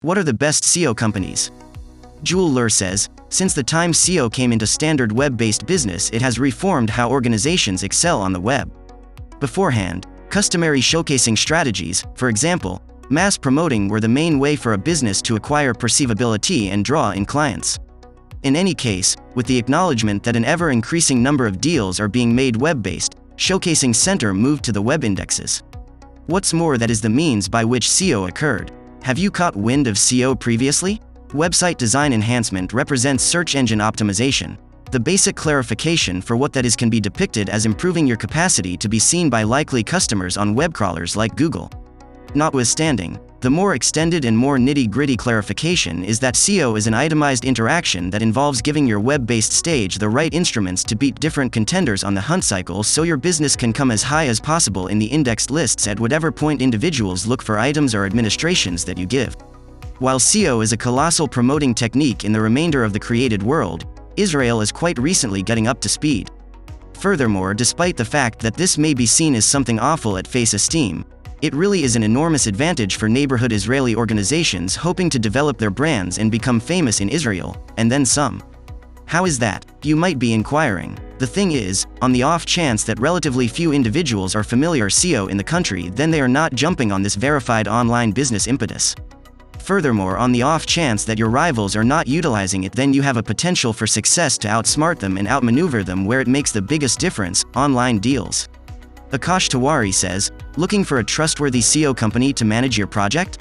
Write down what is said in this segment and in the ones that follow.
What are the best SEO companies? Jewel Lur says, since the time SEO came into standard web-based business, it has reformed how organizations excel on the web. Beforehand, customary showcasing strategies, for example, mass promoting, were the main way for a business to acquire perceivability and draw in clients. In any case, with the acknowledgement that an ever-increasing number of deals are being made web-based, showcasing center moved to the web indexes. What's more, that is the means by which SEO occurred. Have you caught wind of SEO previously? Website design enhancement represents search engine optimization. The basic clarification for what that is can be depicted as improving your capacity to be seen by likely customers on web crawlers like Google. Notwithstanding, the more extended and more nitty-gritty clarification is that SEO is an itemized interaction that involves giving your web-based stage the right instruments to beat different contenders on the hunt cycle, so your business can come as high as possible in the indexed lists at whatever point individuals look for items or administrations that you give. While SEO is a colossal promoting technique in the remainder of the created world, Israel is quite recently getting up to speed. Furthermore, despite the fact that this may be seen as something awful at face esteem, it really is an enormous advantage for neighborhood Israeli organizations hoping to develop their brands and become famous in Israel, and then some. How is that? You might be inquiring. The thing is, on the off chance that relatively few individuals are familiar SEO in the country, then they are not jumping on this verified online business impetus. Furthermore, on the off chance that your rivals are not utilizing it, then you have a potential for success to outsmart them and outmaneuver them where it makes the biggest difference: online deals. Akash Tiwari says, looking for a trustworthy SEO company to manage your project?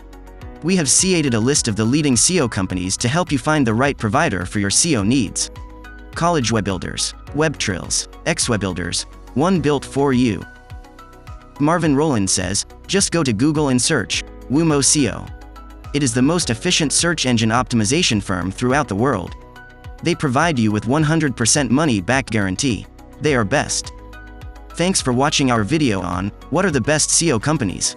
We have created a list of the leading SEO companies to help you find the right provider for your SEO needs. College Web Builders, WebTrills, X-Web Builders, one built for you. Marvin Rowland says, just go to Google and search Woomo SEO. It is the most efficient search engine optimization firm throughout the world. They provide you with 100% money-back guarantee. They are best. Thanks for watching our video on what are the best SEO companies.